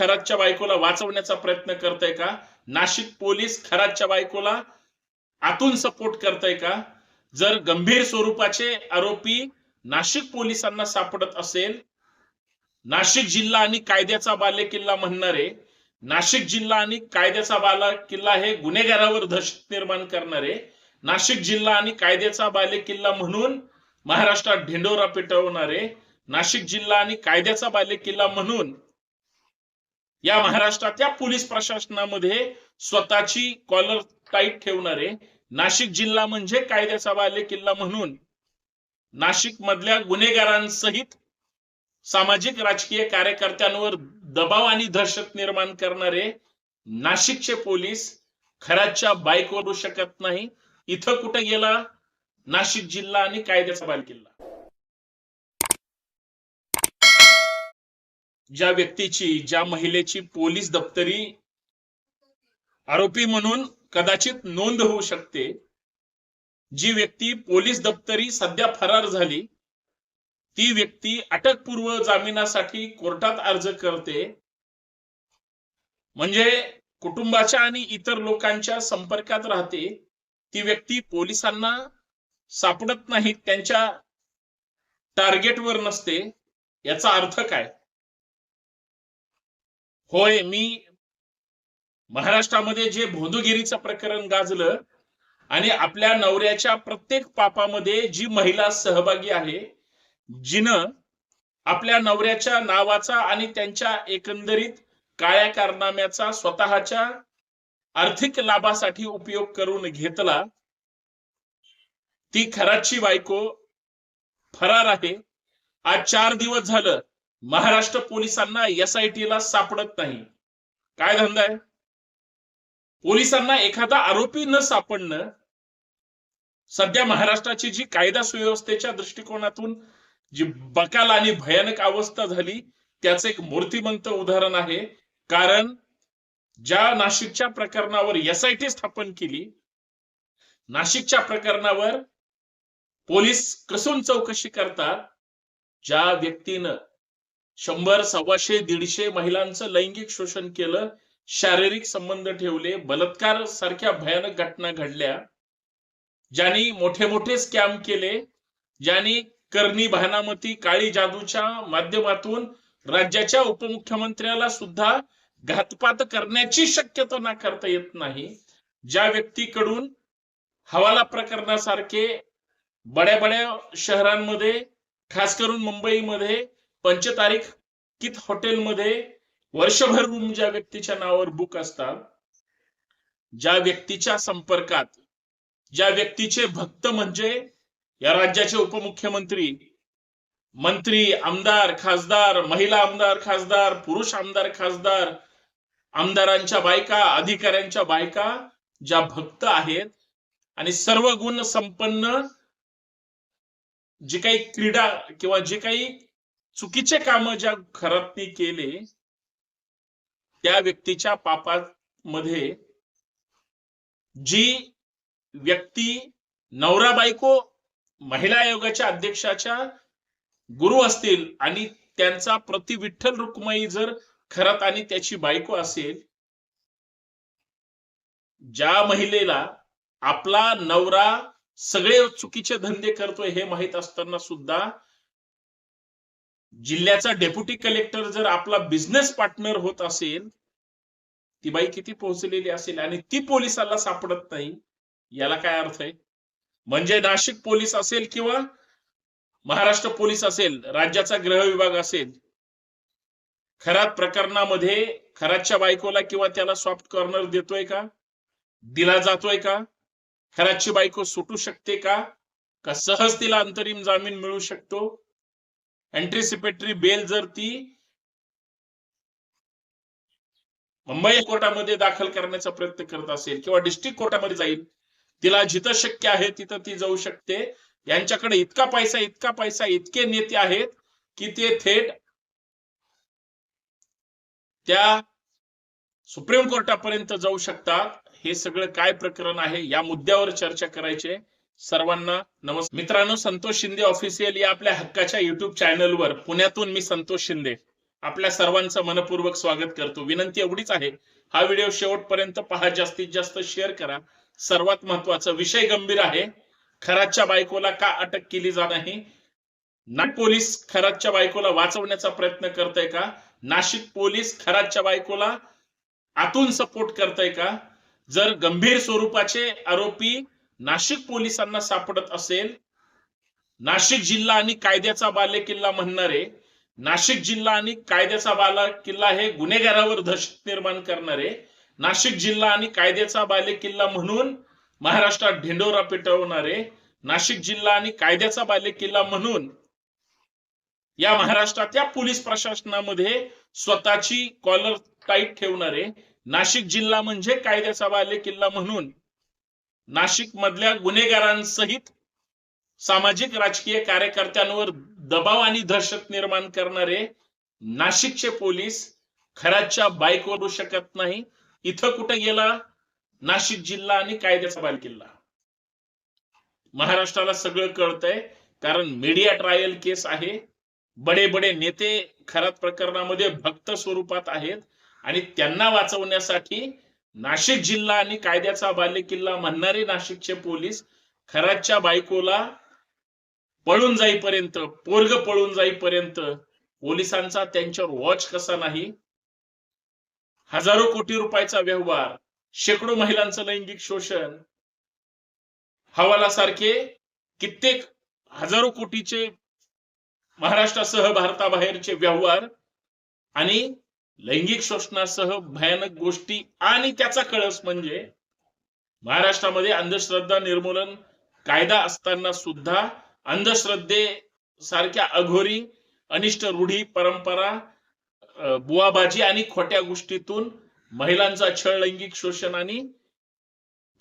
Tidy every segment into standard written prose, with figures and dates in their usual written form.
खरातच्या बायकोला वाचवण्याचा प्रयत्न करताय का? नाशिक पोलीस खरातच्या बायकोला आतून सपोर्ट करताय का? जर गंभीर स्वरूपाचे आरोपी नाशिक पोलिसांना सापडत असेल, नाशिक जिल्हा आणि कायद्याचा बालेकिल्ला म्हणणारे, नाशिक जिल्हा आणि कायद्याचा बालेकिल्ला हे गुन्हेगारावर दहशत निर्माण करणारे, नाशिक जिल्हा आणि कायद्याचा बालेकिल्ला म्हणून महाराष्ट्रात ढिंडोरा पेटवणारे, नाशिक जिल्हा आणि कायद्याचा बालेकिल्ला म्हणून या महाराष्ट्रातल्या पोलीस प्रशासनामध्ये स्वतःची कॉलर टाईट ठेवणारे, नाशिक जिल्हा म्हणजे कायद्याचा बालेकिल्ला म्हणून नाशिक मधल्या गुन्हेगारांसहित सामाजिक राजकीय कार्यकर्त्यांवर दबाव आणि दहशत निर्माण करणारे नाशिकचे पोलीस खरातच्या बाईक वरू शकत नाही. इथं कुठे गेला नाशिक जिल्हा आणि कायद्याचा बालेकिल्ला? ज्या व्यक्तीची, ज्या महिलेची पोलीस दप्तरी आरोपी म्हणून कदाचित नोंद होऊ शकते, जी व्यक्ती पोलीस दप्तरी सध्या फरार झाली, ती व्यक्ती अटकपूर्व जामिनासाठी कोर्टात अर्ज करते, म्हणजे कुटुंबाच्या आणि इतर लोकांच्या संपर्कात राहते, ती व्यक्ती पोलिसांना सापडत नाही, त्यांच्या टार्गेटवर नसते. याचा अर्थ काय? होय, मी महाराष्ट्रामध्ये जे भोंदूगिरीचं प्रकरण गाजलं आणि आपल्या नवऱ्याच्या प्रत्येक पापामध्ये जी महिला सहभागी आहे, जिनं आपल्या नवऱ्याच्या नावाचा आणि त्यांच्या एकंदरीत काळ्या कारनाम्याचा स्वतःच्या आर्थिक लाभासाठी उपयोग करून घेतला, ती खरातची बायको फरार आहे. आज 4 दिवस झालं महाराष्ट्र पोलिसांना SIT ला सापडत नाही. काय धंदा आहे? पोलिसांना एखादा आरोपी न सापडणं सध्या महाराष्ट्राची जी कायदा सुव्यवस्थेच्या दृष्टिकोनातून जी बकाल आणि भयानक अवस्था झाली त्याचं एक मूर्तिमंत उदाहरण आहे. कारण ज्या नाशिकच्या प्रकरणावर SIT स्थापन केली, नाशिकच्या प्रकरणावर पोलीस कसून चौकशी करतात, ज्या व्यक्तीनं 100, 125, 150 महिलांचं लैंगिक शोषण केलं, शारीरिक संबंध ठेवले, बलात्कार सारख्या भयानक घटना घडल्या, ज्यांनी मोठे मोठे स्कॅम केले, ज्यांनी करणी भानामती काळी जादूच्या माध्यमातून राज्याच्या उपमुख्यमंत्र्याला सुद्धा घातपात करण्याची शक्यता नाकारता येत नाही, ज्या व्यक्तीकडून हवाला प्रकरणासारखे बड्या बड्या शहरांमध्ये, खास करून मुंबईमध्ये पंचतारीखित हॉटेलमध्ये वर्षभर रूम ज्या व्यक्तीच्या नावावर बुक असतात, ज्या व्यक्तीच्या संपर्कात, ज्या व्यक्तीचे भक्त म्हणजे या राज्याचे उपमुख्यमंत्री, मंत्री, आमदार, खासदार, महिला आमदार, खासदार, पुरुष आमदार, खासदार, आमदारांच्या बायका, अधिकाऱ्यांच्या बायका ज्या भक्त आहेत आणि सर्व गुण संपन्न जे काही क्रीडा किंवा जे काही चुकीचे काम ज्या खरातनी केले, त्या व्यक्तीच्या पापामध्ये जी व्यक्ती नवरा बायको महिला आयोगाच्या अध्यक्षाच्या गुरु असतील आणि त्यांचा प्रति विठ्ठल रुक्माई जर खरात आणि त्याची बायको असेल, ज्या महिलेला आपला नवरा सगळे चुकीचे धंदे करतोय हे माहित असताना सुद्धा जिल्ह्याचा डेप्युटी कलेक्टर जर आपला बिझनेस पार्टनर होत असेल, ती बाई किती पोहोचलेली असेल आणि ती पोलिसाला सापडत नाही, याला काय अर्थ आहे? म्हणजे नाशिक पोलीस असेल किंवा महाराष्ट्र पोलीस असेल, राज्याचा गृह विभाग असेल, खरात प्रकरणामध्ये खरातच्या बायकोला किंवा त्याला सॉफ्ट कॉर्नर देतोय का? दिला जातोय का? खरातची बायको सुटू शकते का? का सहज तिला अंतरिम जामीन मिळू शकतो? अँटिसिपेटरी बेल जर ती मुंबई कोर्टामध्ये दाखल करण्याचा प्रयत्न करत असेल किंवा डिस्ट्रिक्ट कोर्टामध्ये जाईल, तिला जिथं शक्य आहे तिथं ती जाऊ शकते. यांच्याकडे इतका पैसा, इतके नेते आहेत की ते थेट त्या सुप्रीम कोर्टापर्यंत जाऊ शकतात. हे सगळं काय प्रकरण आहे, या मुद्द्यावर चर्चा करायचे. सर्वांना नमस्कार. मित्रांनो, संतोष शिंदे ऑफिशियल या आपल्या हक्काच्या युट्यूब चॅनलवर, पुण्यातून मी संतोष शिंदे, आपल्या सर्वांचं मनपूर्वक स्वागत करतो. विनंती एवढीच आहे, हा व्हिडिओ शेवटपर्यंत पहा, जास्तीत जास्त शेअर करा. सर्वात महत्त्वाचा विषय गंभीर आहे. खरातच्या बायकोला का अटक केली जात नाही? नाशिक पोलीस खरातच्या बायकोला वाचवण्याचा प्रयत्न करताय का? नाशिक पोलीस खरातच्या बायकोला आतून सपोर्ट करताय का? जर गंभीर स्वरूपाचे आरोपी नाशिक पोलिसांना सापडत असेल, नाशिक जिल्हा आणि कायद्याचा बालेकिल्ला म्हणणारे, नाशिक जिल्हा आणि कायद्याचा बालेकिल्ला हे गुन्हेगारावर दहशत निर्माण करणारे, नाशिक जिल्हा आणि कायद्याचा बालेकिल्ला म्हणून महाराष्ट्रात ढिंडोरा पेटवणारे, नाशिक जिल्हा आणि कायद्याचा बालेकिल्ला म्हणून या महाराष्ट्रातल्या पोलीस प्रशासनामध्ये स्वतःची कॉलर टाईट ठेवणारे, नाशिक जिल्हा म्हणजे कायद्याचा बालेकिल्ला म्हणून नाशिक मधल्या गुन्हेगारांसहित सामाजिक राजकीय कार्यकर्त्यांवर दबाव आणि दहशत निर्माण करणारे नाशिकचे पोलीस खरातच्या बायको करू शकत नाही. इथं कुठे गेला नाशिक जिल्हा आणि कायद्याचा बालेकिल्ला? महाराष्ट्राला सगळं कळतंय, कारण मीडिया ट्रायल केस आहे. बडे बडे नेते खरात प्रकरणामध्ये भक्त स्वरूपात आहेत आणि त्यांना वाचवण्यासाठी नाशिक जिल्हा आणि कायद्याचा बालेकिल्ला म्हणणारे नाशिकचे पोलीस खरातच्या बायकोला पळून जाईपर्यंत, पोरग पळून जाईपर्यंत पोलिसांचा त्यांच्यावर वॉच कसा नाही? हजारो कोटी रुपयाचा व्यवहार, शेकडो महिलांचं लैंगिक शोषण, हवालासारखे कित्येक हजारो कोटीचे महाराष्ट्रासह भारताबाहेरचे व्यवहार आणि लैंगिक शोषणासह भयानक गोष्टी, आणि त्याचा कळस म्हणजे महाराष्ट्रामध्ये अंधश्रद्धा निर्मूलन कायदा असताना सुद्धा अंधश्रद्धे सारख्या अघोरी अनिष्ट रूढी परंपरा, बुवाबाजी आणि खोट्या गोष्टीतून महिलांचा छळ, लैंगिक शोषण आणि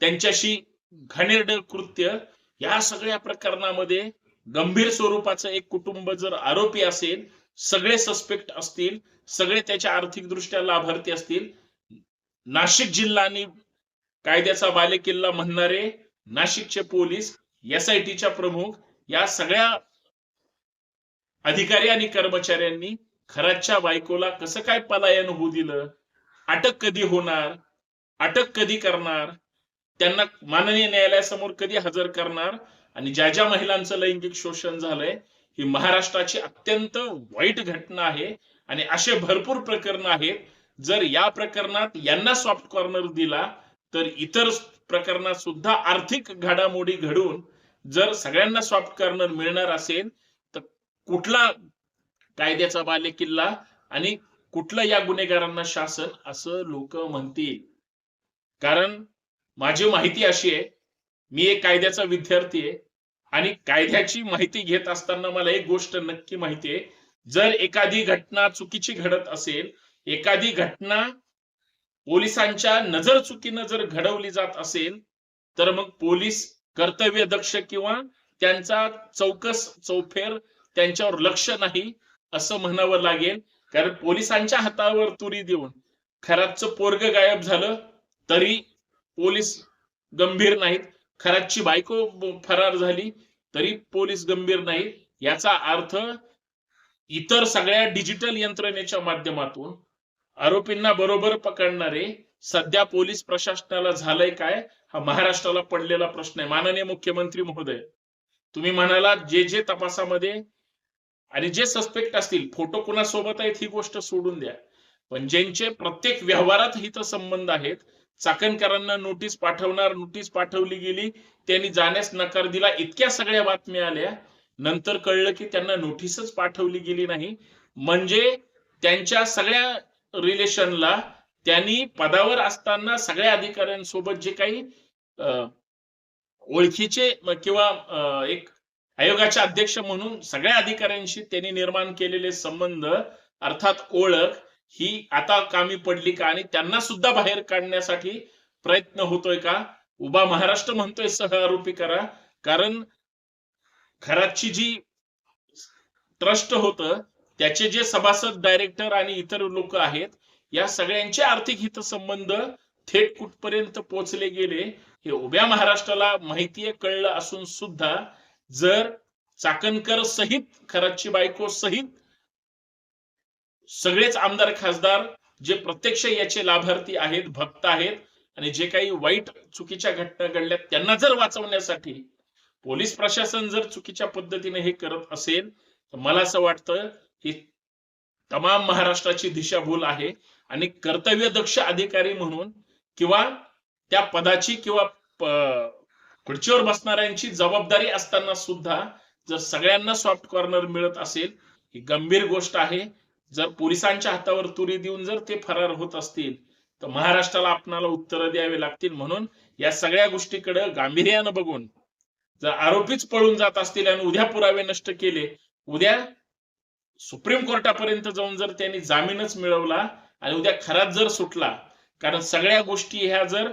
त्यांच्याशी घाणेरडं कृत्य, या सगळ्या प्रकरणामध्ये गंभीर स्वरूपाचं एक कुटुंब जर आरोपी असेल, सगळे सस्पेक्ट असतील, सगळे त्याच्या आर्थिकदृष्ट्या लाभार्थी असतील, नाशिक जिल्हा आणि कायद्याचा बालेकिल्ला म्हणणारे नाशिकचे पोलीस, SITच्या प्रमुख, या सगळ्या अधिकारी आणि कर्मचाऱ्यांनी खरातच्या बायकोला कसं काय पलायन होऊ दिलं? अटक कधी होणार? अटक कधी करणार? त्यांना माननीय न्यायालयासमोर कधी हजर करणार? आणि ज्या ज्या महिलांचं लैंगिक शोषण झालंय, ही महाराष्ट्राची अत्यंत वाईट घटना आहे आणि असे भरपूर प्रकरण आहेत. जर या प्रकरणात यांना सॉफ्ट कॉर्नर दिला तर इतर प्रकरणात सुद्धा आर्थिक घडामोडी घडून जर सगळ्यांना सॉफ्ट कॉर्नर मिळणार असेल, तर कुठला कायद्याचा बालेकिल्ला आणि कुठलं या गुन्हेगारांना शासन, असं लोक म्हणतील. कारण माझी माहिती अशी आहे, मी एक कायद्याचा विद्यार्थी आहे आणि कायद्याची माहिती घेत असताना मला एक गोष्ट नक्की माहिती आहे, जर एखादी घटना चुकीची घडत असेल, एखादी घटना पोलिसांच्या नजर चुकीनं जर घडवली जात असेल, तर मग पोलीस कर्तव्य दक्ष किंवा त्यांचा चौकस चौफेर त्यांच्यावर लक्ष नाही असं म्हणावं लागेल. कारण पोलिसांच्या हातावर तुरी देऊन खरातचं पोरग गायब झालं तरी पोलीस गंभीर नाहीत, खरातची बायको फरार झाली तरी पोलीस गंभीर नाहीत. याचा अर्थ इतर सगळ्या डिजिटल यंत्रणेच्या माध्यमातून आरोपींना बरोबर पकडणारे सध्या पोलीस प्रशासनाला झालंय काय, हा महाराष्ट्राला पडलेला प्रश्न आहे. माननीय मुख्यमंत्री महोदय, तुम्ही म्हणाला जे जे तपासामध्ये आणि जे सस्पेक्ट असतील, फोटो कुणासोबत आहेत ही गोष्ट सोडून द्या, पण ज्यांचे प्रत्येक व्यवहारात हित संबंध आहेत, चाकणकरांना नोटीस पाठवणार, नोटीस पाठवली गेली, त्यांनी जाण्यास नकार दिला, इतक्या सगळ्या बातम्या आल्या, नंतर कळलं की त्यांना नोटीसच पाठवली गेली नाही. म्हणजे त्यांच्या सगळ्या रिलेशनला त्यांनी पदावर असताना सगळ्या अधिकाऱ्यांसोबत जे काही ओळखीचे किंवा एक आयोगाचे अध्यक्ष म्हणून सगळ्या अधिकाऱ्यांशी त्यांनी निर्माण केलेले संबंध अर्थात ओळख ही आता कामी पडली का? आणि त्यांना सुद्धा बाहेर काढण्यासाठी प्रयत्न होतोय का? उभा महाराष्ट्र म्हणतोय सह आरोपी करा. कारण खरातची जी ट्रस्ट होतं त्याचे जे सभासद, डायरेक्टर आणि इतर लोक आहेत, या सगळ्यांचे आर्थिक हितसंबंध थेट कुठपर्यंत पोहोचले गेले हे उभ्या महाराष्ट्राला माहितीये, कळलं असून सुद्धा जर चाकणकर सहित, खरातची बायको सहित सगळेच आमदार खासदार जे प्रत्यक्ष याचे लाभार्थी आहेत, भक्त आहेत आणि जे काही वाईट चुकीच्या घटना घडल्या त्यांना जर वाचवण्यासाठी पोलीस प्रशासन जर चुकीच्या पद्धतीने हे करत असेल तर मला असं वाटतं की तमाम महाराष्ट्राची दिशाभूल आहे आणि कर्तव्यदक्ष अधिकारी म्हणून किंवा त्या पदाची किंवा खुर्चीवर बसणाऱ्यांची जबाबदारी असताना सुद्धा जर सगळ्यांना सॉफ्ट कॉर्नर मिळत असेल ही गंभीर गोष्ट आहे. जर पोलिसांच्या हातावर तुरी देऊन जर ते फरार होत असतील तर महाराष्ट्राला आपणाला उत्तर द्यावे लागतील. म्हणून या सगळ्या गोष्टीकडे गांभीर्यानं बघून जर आरोपीच पळून जात असतील आणि उद्या पुरावे नष्ट केले, उद्या सुप्रीम कोर्टापर्यंत जाऊन जर त्यांनी जामीनच मिळवला आणि उद्या खराच जर सुटला, कारण सगळ्या गोष्टी ह्या जर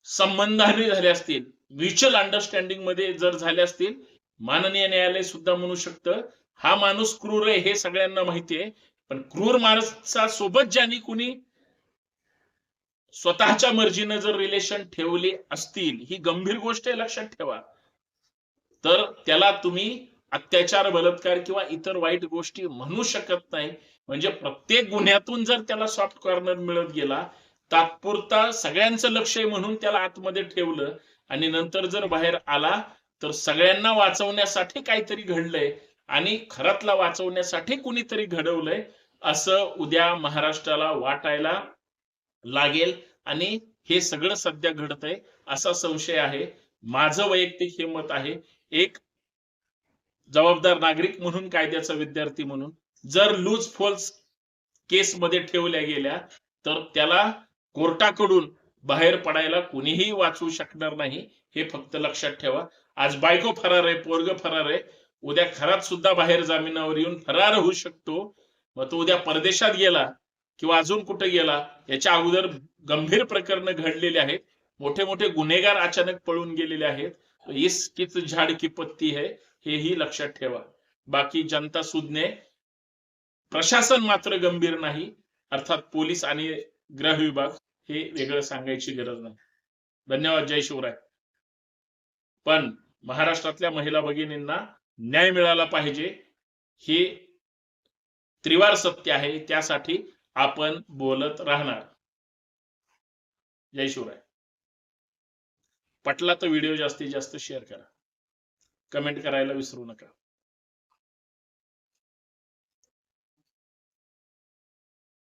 संबंधाने झाल्या असतील, म्युच्युअल अंडरस्टँडिंग मध्ये जर झाल्या असतील, माननीय न्यायालय सुद्धा म्हणू शकतं हा माणूस क्रूर आहे हे सगळ्यांना माहिती आहे. पण क्रूर माणसा सोबत ज्यांनी कुणी स्वतःच्या मर्जीनं जर रिलेशन ठेवले असतील, ही गंभीर गोष्ट आहे, लक्षात ठेवा. तर त्याला तुम्ही अत्याचार, बलात्कार किंवा इतर वाईट गोष्टी म्हणू शकत नाही. म्हणजे प्रत्येक गुन्ह्यातून जर त्याला सॉफ्ट कॉर्नर मिळत गेला, तात्पुरता सगळ्यांचं लक्ष आहे म्हणून त्याला आतमध्ये ठेवलं आणि नंतर जर बाहेर आला तर सगळ्यांना वाचवण्यासाठी काहीतरी घडलंय आणि खरातला वाचवण्यासाठी कुणीतरी घडवलंय असं उद्या महाराष्ट्राला वाटायला लागेल आणि हे सगळं सध्या घडतंय असा संशय आहे. माझं वैयक्तिक हे मत आहे, एक जबाबदार नागरिक म्हणून, कायद्याचा विद्यार्थी म्हणून, जर लूज फॉल्स केस मध्ये ठेवल्या गेल्या तर त्याला कोर्टाकडून बाहेर पडायला कुणीही वाचवू शकणार नाही, हे फक्त लक्षात ठेवा. आज बायको फरार आहे, पोरग फरार आहे, उद्या खरात सुद्धा बाहेर जामिनावर येऊन फरार होऊ शकतो. मग तो उद्या परदेशात गेला किंवा अजून कुठे गेला, याच्या अगोदर गंभीर प्रकरण घडलेले आहेत, मोठे मोठे गुन्हेगार अचानक पळून गेलेले आहेत. इसकीच झाड की पत्ती है, हेही लक्षात ठेवा. बाकी जनता सुज्ञ, प्रशासन मात्र गंभीर नाही, अर्थात पोलीस आणि गृह विभाग हे वेगळं सांगायची गरज नाही. धन्यवाद. जय शिवराय. पण महाराष्ट्रातल्या महिला भगिनींना न्याय मिळाला पाहिजे, हे त्रिवार सत्य आहे, त्यासाठी आपण बोलत राहणार. जय शिवराय. पटला तर व्हिडिओ जास्तीत जास्त शेअर करा, कमेंट करायला विसरू नका.